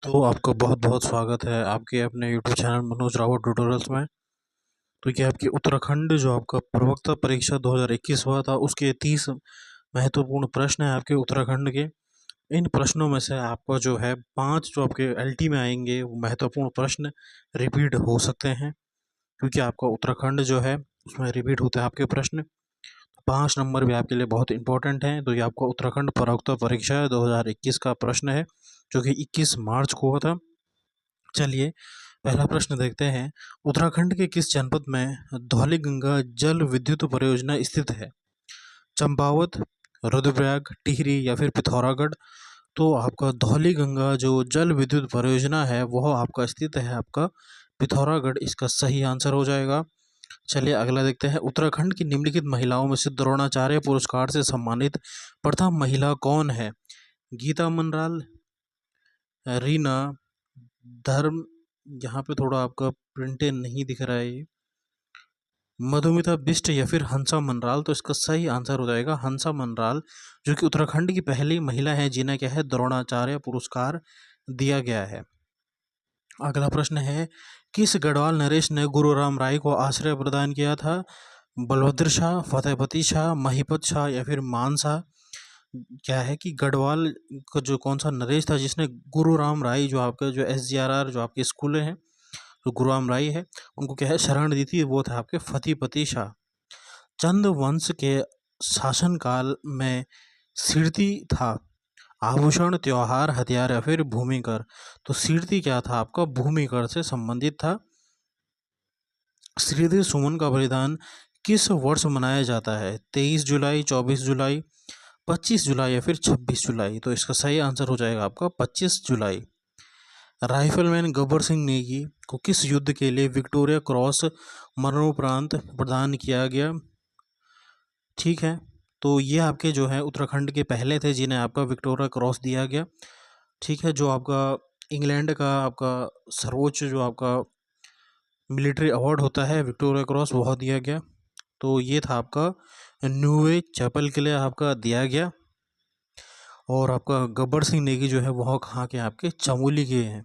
तो आपका बहुत बहुत स्वागत है आपके अपने YouTube channel Manoj Rawat tutorials में। तो ये आपकी उत्तराखंड जो आपका प्रवक्ता परीक्षा 2021 हुआ था उसके 30 महत्वपूर्ण प्रश्न हैं आपके उत्तराखंड के। इन प्रश्नों में से आपका जो है 5 जो आपके एलटी में आएंगे वो महत्वपूर्ण प्रश्न रिपीट हो सकते हैं, क्योंकि आपका उत्तराखंड जो है उसमें रिपीट होते हैं आपके प्रश्न। 5 नंबर भी आपके लिए बहुत इंपॉर्टेंट हैं। तो ये आपका उत्तराखंड प्रवक्ता परीक्षा 2021 का प्रश्न है, जो कि 21 मार्च को हुआ था। चलिए पहला प्रश्न देखते हैं। उत्तराखंड के किस जनपद में धौलीगंगा जल विद्युत परियोजना स्थित है? चंपावत, रुद्रप्रयाग, टिहरी या फिर पिथौरागढ़? तो आपका धौलीगंगा जो जल विद्युत परियोजना है वह आपका स्थित है आपका पिथौरागढ़, इसका सही आंसर हो जाएगा। चलिए अगला देखते हैं। उत्तराखंड की निम्नलिखित महिलाओं में से द्रोणाचार्य पुरस्कार से सम्मानित प्रथम महिला कौन है? गीता मनराल, रीना, धर्म, यहाँ पे थोड़ा आपका प्रिंटे नहीं दिख रहा है ये, मधुमिता बिष्ट या फिर हंसा मनराल? तो इसका सही आंसर हो जाएगा हंसा मनराल, जो कि उत्तराखंड की पहली महिला है जिन्हें क्या है द्रोणाचार्य पुरस्कार दिया गया है। अगला प्रश्न है, किस गढ़वाल नरेश ने गुरु राम राय को आश्रय प्रदान किया था? बलभद्र शाह, फतेहपति शाह, महिपत शाह या फिर मान शाह? क्या है कि गढ़वाल का जो कौन सा नरेश था जिसने गुरु राम राय जो आपका जो SGRR जो आपके स्कूल हैं जो गुरु राम राय है उनको क्या है शरण दी थी, वो था आपके फतेहपति शाह। चंद वंश के शासनकाल में सिरती था आभूषण, त्योहार, हथियार या फिर भूमिकर? तो सिरती क्या था आपका भूमिकर से संबंधित था। श्रीदेव सुमन का बलिदान किस वर्ष मनाया जाता है? 23 जुलाई, 24 जुलाई, 25 जुलाई या फिर 26 जुलाई? तो इसका सही आंसर हो जाएगा आपका 25 जुलाई। राइफलमैन गब्बर सिंह नेगी को किस युद्ध के लिए विक्टोरिया क्रॉस मरणोपरांत प्रदान किया गया? ठीक है, तो ये आपके जो है उत्तराखंड के पहले थे जिन्हें आपका विक्टोरिया क्रॉस दिया गया। ठीक है, जो आपका इंग्लैंड का आपका सर्वोच्च जो आपका मिलिट्री अवार्ड होता है विक्टोरिया क्रॉस वह दिया गया। तो ये था आपका न्यूवे चैपल के लिए आपका दिया गया। और आपका गब्बर सिंह नेगी जो है वह कहाँ के आपके चमोली के हैं।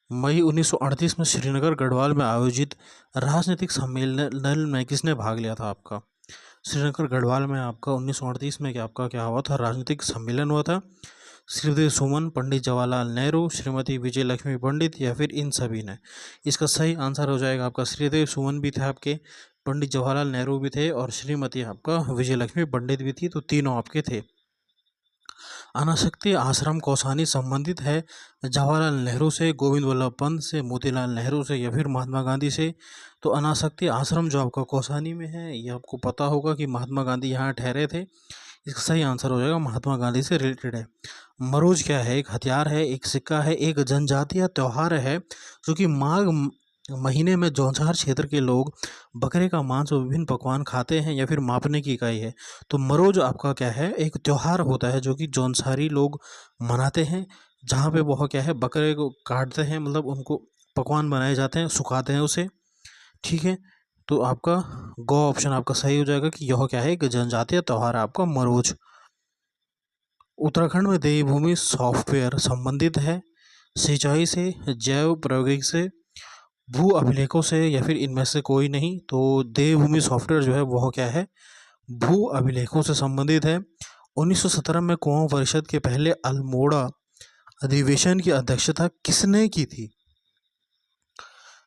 मई 1938 में श्रीनगर गढ़वाल में आयोजित राजनीतिक सम्मेलन में किसने भाग लिया था? आपका श्रीनगर गढ़वाल में आपका 1938 में क्या हुआ था राजनीतिक सम्मेलन हुआ था? श्रीदेव सुमन, पंडित जवाहरलाल नेहरू, श्रीमती विजय लक्ष्मी पंडित या फिर इन सभी ने? इसका सही आंसर हो जाएगा आपका श्रीदेव सुमन भी थे आपके, पंडित जवाहरलाल नेहरू भी थे और श्रीमती आपका विजय लक्ष्मी पंडित भी थी, तो तीनों आपके थे। अनासक्ति आश्रम कौसानी संबंधित है जवाहरलाल नेहरू से, गोविंद वल्लभ पंत से, मोतीलाल नेहरू से या फिर महात्मा गांधी से? तो अनासक्ति आश्रम जो आपका कौसानी में है ये आपको पता होगा कि महात्मा गांधी यहाँ ठहरे थे, इसका सही आंसर हो जाएगा महात्मा गांधी से रिलेटेड है। मरोज क्या है? एक हथियार है, एक सिक्का है, एक जनजातीय त्योहार है जो कि माघ महीने में जौनसार क्षेत्र के लोग बकरे का मांस और विभिन्न पकवान खाते हैं या फिर मापने की इकाई है? तो मरोज आपका क्या है एक त्योहार होता है जो कि जौनसारी लोग मनाते हैं, जहाँ पे वह क्या है बकरे को काटते हैं, मतलब उनको पकवान बनाए जाते हैं, सुखाते हैं उसे। ठीक है, तो आपका गो ऑप्शन आपका सही हो जाएगा कि यह क्या है एक जनजातीय त्योहार है आपका मरोज। उत्तराखंड में देवभूमि सॉफ्टवेयर संबंधित है सिंचाई से, जैव प्रौद्योगिकी से, भू अभिलेखों से या फिर इनमें से कोई नहीं? तो देवभूमि सॉफ्टवेयर जो है वह क्या है भू अभिलेखों से संबंधित है। 1917 में कुआं परिषद के पहले अल्मोड़ा अधिवेशन की अध्यक्षता किसने की थी?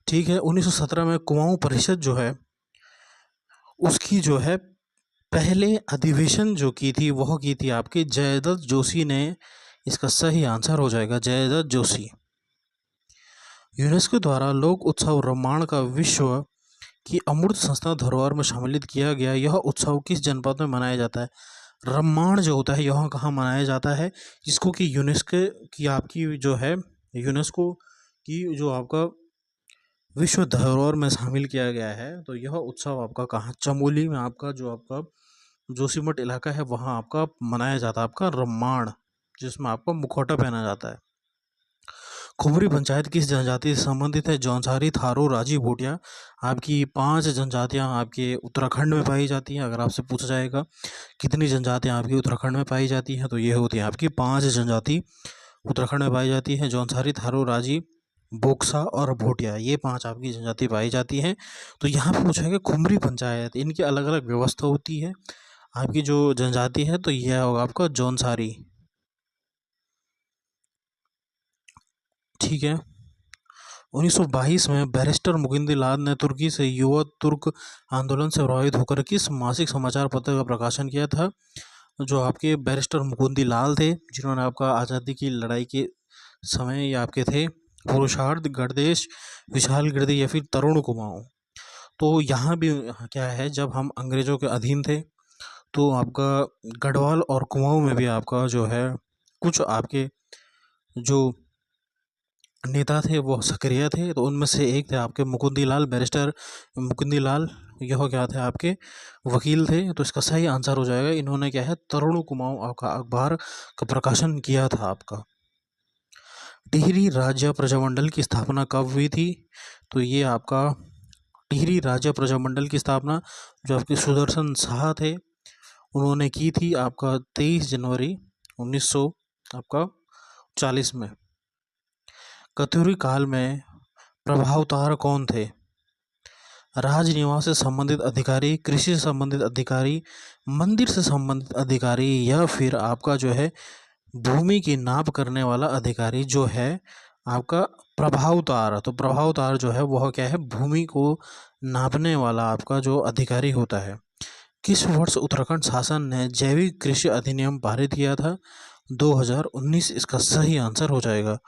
ठीक है, 1917 में कुआं परिषद जो है उसकी जो है पहले अधिवेशन जो की थी वह की थी आपके जयदत्त जोशी ने। इसका सही आंसर हो जाएगा जयदत्त जोशी। यूनेस्को द्वारा लोक उत्सव रामायण का विश्व की अमूर्त संस्था धरोहर में सम्मिलित किया गया यह उत्सव किस जनपद में मनाया जाता है? रामायण जो होता है यह कहाँ मनाया जाता है, जिसको कि यूनेस्को की आपकी जो है यूनेस्को की जो आपका विश्व धरोहर में शामिल किया गया है, तो यह उत्सव आपका कहाँ चमोली में आपका जो आपका जोशीमठ इलाका है वहाँ आपका मनाया जाता है आपका रामायण, जिसमें आपका मुखौटा पहना जाता है। खुमरी पंचायत किस जनजाति से संबंधित है? जौनसारी, थारू, राजी, भोटिया। आपकी 5 जनजातियाँ आपके उत्तराखंड में पाई जाती हैं। अगर आपसे पूछा जाएगा कितनी जनजातियाँ आपकी उत्तराखंड में पाई जाती हैं, तो ये होती हैं आपकी 5 जनजाति उत्तराखंड में पाई जाती हैं। जौनसारी, थारू, राजी, बोक्सा और भोटिया, ये 5 आपकी जनजाति पाई जाती हैं। तो यहाँ पे पूछा है कि खुमरी पंचायत, इनकी अलग अलग व्यवस्था होती है। आपकी जो जनजाति है तो यह होगा आपका जौनसारी। ठीक है। 1922 में बैरिस्टर मुकिंदी लाल ने तुर्की से युवा तुर्क आंदोलन से प्रभावित होकर किस मासिक समाचार पत्र का प्रकाशन किया था? जो आपके बैरिस्टर मुकुंदी लाल थे, जिन्होंने आपका आज़ादी की लड़ाई के समय ये आपके थे पुरुषार्थ, गणदेश, विशाल गिरदी या फिर तरुण कुमाऊं। तो यहाँ भी क्या है, जब हम अंग्रेजों के अधीन थे तो आपका गढ़वाल और कुमाऊं में भी आपका जो है कुछ आपके जो नेता थे वो सक्रिय थे। तो उनमें से एक थे आपके मुकुंदी लाल, बैरिस्टर मुकुंदी लाल। यह क्या थे, आपके वकील थे। तो इसका सही आंसर हो जाएगा, इन्होंने क्या है तरुण कुमाऊं आपका अखबार का प्रकाशन किया था आपका। टिहरी राज्य प्रजामंडल की स्थापना कब हुई थी? तो ये आपका टिहरी राज्य प्रजामंडल की स्थापना जो आपके सुदर्शन शाह थे उन्होंने की थी आपका 23 जनवरी 1900 आपका 40 में। कत्यूरी काल में प्रभावतार कौन थे? राजनिवास से संबंधित अधिकारी, कृषि से संबंधित अधिकारी, मंदिर से संबंधित अधिकारी, या फिर आपका जो है भूमि की नाप करने वाला अधिकारी जो है आपका प्रभावतार। तो प्रभावतार जो है वह क्या है, भूमि को नापने वाला आपका जो अधिकारी होता है। किस वर्ष उत्तराखंड शासन ने जैविक कृषि अधिनियम पारित किया था? 2019 इसका सही आंसर हो जाएगा।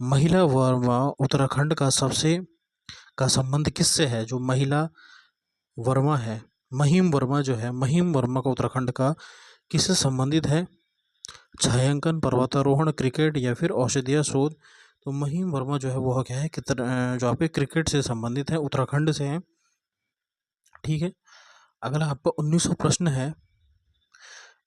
महिला वर्मा उत्तराखंड का संबंध किससे है? जो महिला वर्मा है, महिम वर्मा जो है, महिम वर्मा का उत्तराखंड का किससे संबंधित है? छायांकन, पर्वतारोहण, क्रिकेट या फिर औषधीय शोध। तो महिम वर्मा जो है वह क्या है जो आपके क्रिकेट से संबंधित है, उत्तराखंड से है। ठीक है। अगला आपका 1900 प्रश्न है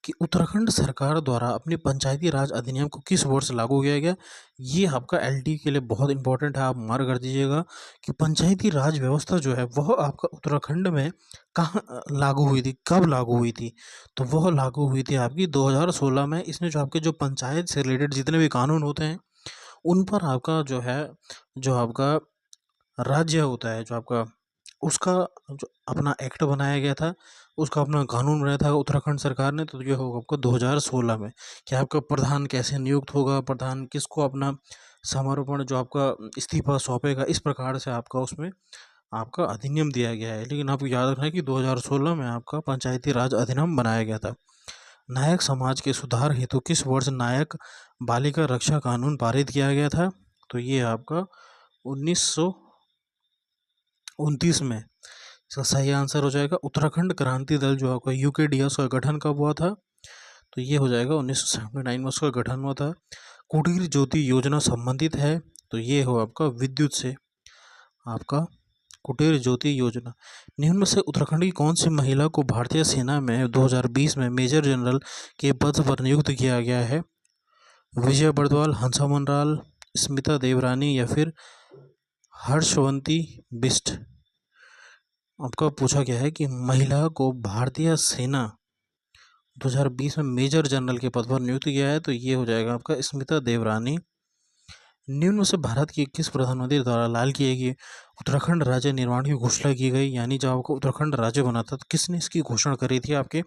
कि उत्तराखंड सरकार द्वारा अपनी पंचायती राज अधिनियम को किस वर्ष लागू किया गया? ये आपका एलडी के लिए बहुत इंपॉर्टेंट है, आप मार्क कर दीजिएगा कि पंचायती राज व्यवस्था जो है वह आपका उत्तराखंड में कहाँ लागू हुई थी, कब लागू हुई थी? तो वह लागू हुई थी आपकी 2016 में। इसमें जो आपके जो पंचायत से रिलेटेड जितने भी कानून होते हैं उन पर आपका जो है जो आपका राज्य होता है, जो आपका उसका जो अपना एक्ट बनाया गया था, उसका अपना कानून बनाया था उत्तराखंड सरकार ने। तो ये होगा आपका 2016 में कि आपका प्रधान कैसे नियुक्त होगा, प्रधान किसको अपना समर्पण जो आपका इस्तीफा सौंपेगा, इस प्रकार से आपका उसमें आपका अधिनियम दिया गया है। लेकिन आपको याद रखना है कि 2016 में आपका पंचायती राज अधिनियम बनाया गया था। नायक समाज के सुधार हेतु किस वर्ष नायक बालिका रक्षा कानून पारित किया गया था? तो ये आपका 1929 में। इसका सही आंसर हो जाएगा उत्तराखंड क्रांति दल जो आपका यूकेडीएस का गठन कब हुआ था? तो ये हो जाएगा 1979 में उसका गठन हुआ था। कुटीर ज्योति योजना संबंधित है, तो ये हो आपका विद्युत से, आपका कुटीर ज्योति योजना। निम्न में से उत्तराखंड की कौन सी महिला को भारतीय सेना में 2020 में मेजर जनरल के पद पर नियुक्त किया गया है? विजय बर्दवाल, हंसा मनराल, स्मिता देवरानी या फिर हर्षवंती बिष्ट। आपका पूछा गया है कि महिला को भारतीय सेना 2020 में मेजर जनरल के पद पर नियुक्त किया है, तो ये हो जाएगा आपका स्मिता देवरानी। निम्न में से भारत के किस प्रधानमंत्री द्वारा लाल किए गए उत्तराखंड राज्य निर्माण की घोषणा की गई? यानी जब आपको उत्तराखंड राज्य बना था तो किसने इसकी घोषणा करी थी? आपके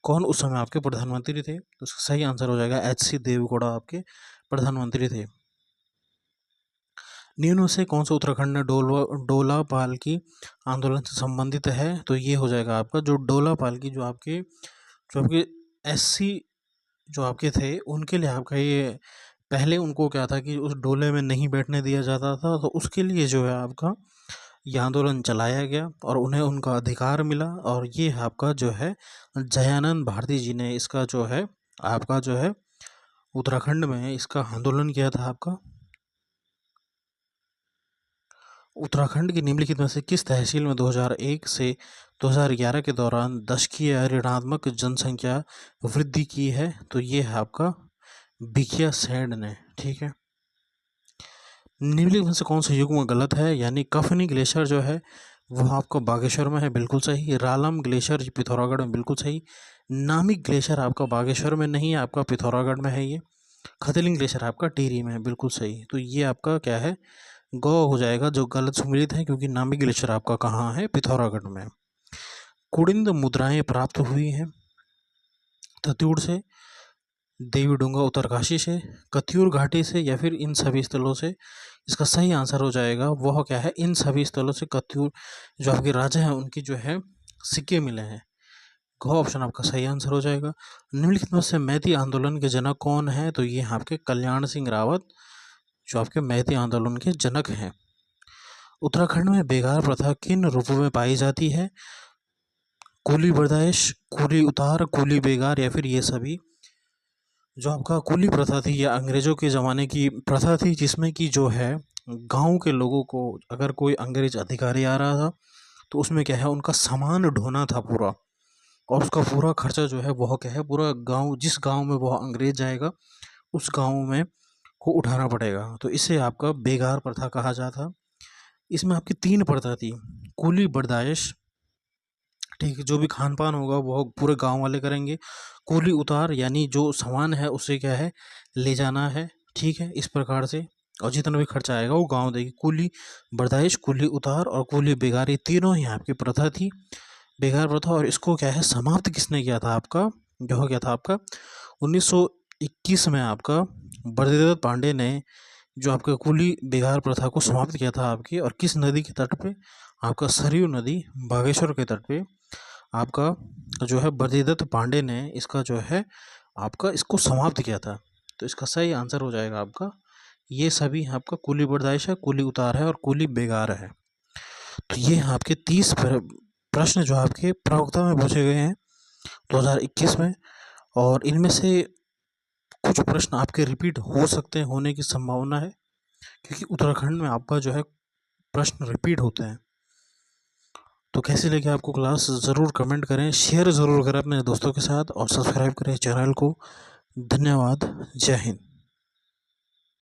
कौन उस समय आपके प्रधानमंत्री थे? तो इसका सही आंसर हो जाएगा HC देवगौड़ा आपके प्रधानमंत्री थे। निम्न में से कौन सा उत्तराखंड में डोला पालकी आंदोलन से संबंधित है? तो ये हो जाएगा आपका जो डोला पालकी जो आपके SC जो आपके थे उनके लिए आपका ये पहले उनको क्या था कि उस डोले में नहीं बैठने दिया जाता था, तो उसके लिए जो है आपका ये आंदोलन चलाया गया और उन्हें उनका अधिकार मिला। और ये आपका जो है जयानंद भारती जी ने इसका जो है आपका जो है उत्तराखंड में इसका आंदोलन किया था। आपका उत्तराखंड की निम्नलिखित में से किस तहसील में 2001 से 2011 के दौरान दशकीय ऋणात्मक जनसंख्या वृद्धि की है? तो ये है आपका भिखिया सैंड ने। ठीक है। निम्नलिखित में से कौन सा युग्म गलत है, यानी कफनी ग्लेशियर जो है वह आपका बागेश्वर में है, बिल्कुल सही। रालम ग्लेशियर पिथौरागढ़ में, बिल्कुल सही। नामिक ग्लेशियर आपका बागेश्वर में नहीं है, आपका पिथौरागढ़ में है ये। खतलिंग ग्लेशियर आपका टिहरी में है, बिल्कुल सही। तो ये आपका क्या है, गौ हो जाएगा, जो गलत सम्मिलित है, क्योंकि नामिक ग्लेशियर आपका कहाँ है, पिथौरागढ़ में। कुड़िंद मुद्राएं प्राप्त हुई हैं तत्यूड़ से, देवी डूंगा उत्तरकाशी से, कत्यूर घाटी से, या फिर इन सभी स्थलों से। इसका सही आंसर हो जाएगा वह क्या है, इन सभी स्थलों से कत्यूर जो आपके राजा हैं उनकी जो है सिक्के मिले हैं। घ ऑप्शन आपका सही आंसर हो जाएगा। निम्नलिखित में से मैती आंदोलन के जनक कौन है, तो ये आपके कल्याण सिंह रावत जो आपके मैती आंदोलन के जनक हैं। उत्तराखंड में बेगार प्रथा किन रूपों में पाई जाती है, कूली बर्दाइश, कूली उतार, कूली बेगार, या फिर ये सभी। जो आपका कूली प्रथा थी, या अंग्रेज़ों के ज़माने की प्रथा थी, जिसमें कि जो है गांव के लोगों को अगर कोई अंग्रेज अधिकारी आ रहा था तो उसमें क्या है, उनका सामान ढोना था पूरा, और उसका पूरा खर्चा जो है वह क्या है, पूरा गांव, जिस गांव में वह अंग्रेज जाएगा उस गांव में को उठाना पड़ेगा। तो इसे आपका बेगार प्रथा कहा जाता। इसमें आपकी 3 प्रथा थी, कूली बर्दाइश, ठीक है, जो भी खान पान होगा वो पूरे गांव वाले करेंगे। कूली उतार, यानी जो सामान है उसे क्या है, ले जाना है, ठीक है, इस प्रकार से, और जितना भी खर्चा आएगा वो गांव देगी। कूली बर्दाइश, कूली उतार और कूली बेगार, ये तीनों ही आपकी प्रथा थी, बेगार प्रथा। और इसको क्या है, समाप्त किसने किया था, आपका जो हो गया था आपका 1921 में आपका बद्रीदत्त पांडे ने जो आपका कुली बेगार प्रथा को समाप्त किया था आपकी। और किस नदी के तट पे, आपका सरयू नदी बागेश्वर के तट पे आपका जो है बद्रीदत्त पांडे ने इसका जो है आपका इसको समाप्त किया था। तो इसका सही आंसर हो जाएगा आपका ये सभी आपका कुली बर्दाइश है, कुली उतार है और कुली बेगार है। तो ये आपके 30 प्रश्न जो आपके प्रवक्ता में पूछे गए हैं 2021 में, और इनमें से कुछ प्रश्न आपके रिपीट हो सकते हैं, होने की संभावना है, क्योंकि उत्तराखंड में आपका जो है प्रश्न रिपीट होते हैं। तो कैसे लगे आपको क्लास, ज़रूर कमेंट करें, शेयर ज़रूर करें अपने दोस्तों के साथ, और सब्सक्राइब करें चैनल को। धन्यवाद, जय हिंद।